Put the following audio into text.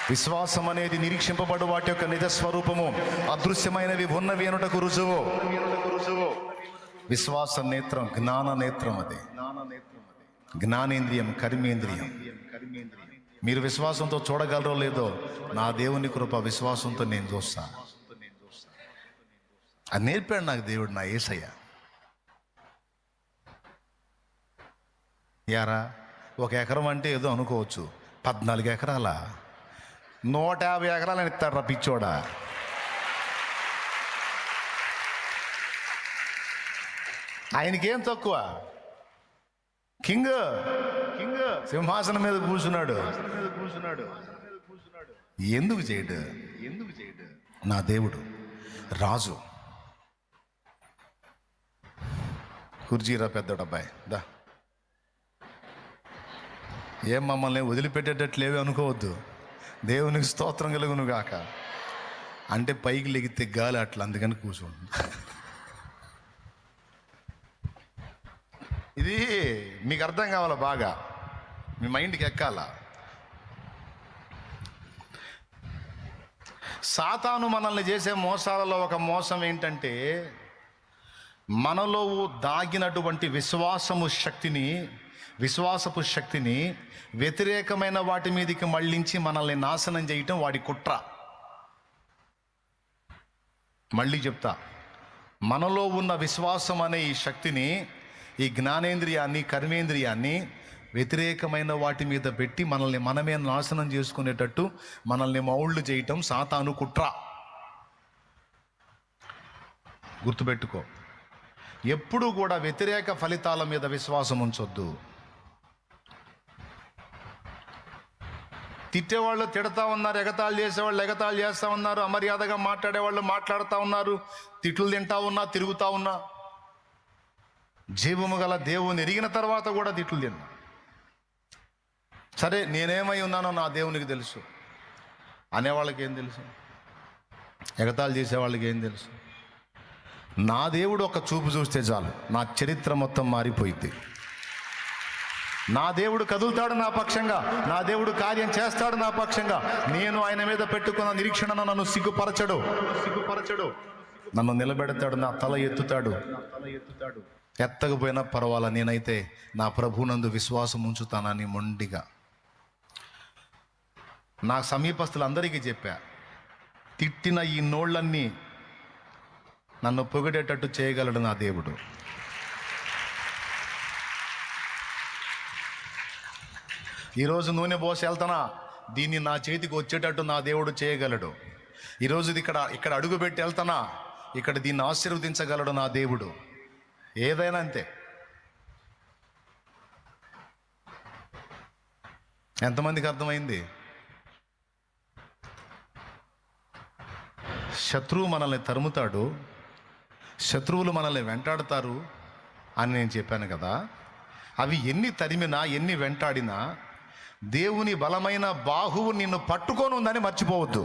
విశ్వాసం అనేది నిరీక్షింపబడు వాటి యొక్క నిజ స్వరూపము, అదృశ్యమైనవి ఉన్నవి అనుటకు రుజువు. విశ్వాస నేత్రం జ్ఞాన నేత్రం, అది జ్ఞానేంద్రియం, కర్మేంద్రియం. మీరు విశ్వాసంతో చూడగలరో లేదో, నా దేవుని కృప విశ్వాసంతో నేను చూస్తా. అది నేర్పాడు నాకు దేవుడు, నా యేసయ్య. యారా 1 ఎకరం అంటే ఏదో అనుకోవచ్చు, 14 ఎకరాల 150 ఎకరాలని ఇస్తాడు రా పిచ్చోడా. ఆయనకేం తక్కువ? కింగ్ సింహాసనం మీద కూర్చున్నాడు. ఎందుకు చేయడు? నా దేవుడు రాజు. కుర్జీరా పెద్దోడబ్బాయి దా. ఏం మమ్మల్ని వదిలిపెట్టేటట్లేవే అనుకోవద్దు. దేవునికి స్తోత్రం కలుగును గాక. అంటే పైకి లెగితే గాలి అట్లా, అందుకని కూర్చోండి. ఇది మీకు అర్థం కావాలా, బాగా మీ మైండ్కి ఎక్కాల. సాతాను మనల్ని చేసే మోసాలలో ఒక మోసం ఏంటంటే, మనలో దాగినటువంటి విశ్వాసపు శక్తిని వ్యతిరేకమైన వాటి మీదకి మళ్ళించి మనల్ని నాశనం చేయటం వాడి కుట్ర. మళ్ళీ చెప్తా, మనలో ఉన్న విశ్వాసం అనే ఈ శక్తిని, ఈ జ్ఞానేంద్రియాన్ని, కర్మేంద్రియాన్ని వ్యతిరేకమైన వాటి మీద పెట్టి మనమే నాశనం చేసుకునేటట్టు మనల్ని మౌళ్ళు చేయటం సాతాను కుట్ర. గుర్తుపెట్టుకో, ఎప్పుడూ కూడా వ్యతిరేక ఫలితాల మీద విశ్వాసం ఉంచొద్దు. తిట్టేవాళ్ళు తిడతా ఉన్నారు, ఎగతాళి చేసేవాళ్ళు ఎగతాళి చేస్తూ ఉన్నారు, అమర్యాదగా మాట్లాడేవాళ్ళు మాట్లాడుతూ ఉన్నారు, తిట్లు తింటా ఉన్నా, తిరుగుతూ ఉన్నా. జీవము గల దేవుని ఎరిగిన తర్వాత కూడా తిట్లు తిన్నా. సరే, నేనేమై ఉన్నానో నా దేవునికి తెలుసు అనేవాళ్ళకి ఏం తెలుసు? ఎగతాళి చేసేవాళ్ళకి ఏం తెలుసు? నా దేవుడు ఒక చూపు చూస్తే చాలు, నా చరిత్ర మొత్తం మారిపోయింది. నా దేవుడు కదులుతాడు నా పక్షంగా, నా దేవుడు కార్యం చేస్తాడు నా పక్షంగా. నేను ఆయన మీద పెట్టుకున్న నిరీక్షణ నన్ను సిగ్గుపరచడు, నన్ను నిలబెడతాడు, నా తల ఎత్తుతాడు. ఎత్తకపోయినా పర్వాలా, నేనైతే నా ప్రభునందు విశ్వాసం ఉంచుతానని మొండిగా నా సమీపస్తులందరికీ చెప్పా. తిట్టిన ఈ నోళ్ళన్నీ నన్ను పొగిడేటట్టు చేయగలడు నా దేవుడు. ఈరోజు నూనె పోసి వెళ్తానా, దీన్ని నా చేతికి వచ్చేటట్టు నా దేవుడు చేయగలడు. ఈరోజు ఇక్కడ అడుగుపెట్టి వెళ్తానా, ఇక్కడ దీన్ని ఆశీర్వదించగలడు నా దేవుడు. ఏదైనా అంతే. ఎంతమందికి అర్థమైంది? శత్రువు మనల్ని తరుముతాడు, శత్రువులు మనల్ని వెంటాడుతారు అని నేను చెప్పాను కదా. అవి ఎన్ని తరిమినా, ఎన్ని వెంటాడినా దేవుని బలమైన బాహువు నిన్ను పట్టుకొని ఉందని మర్చిపోవద్దు.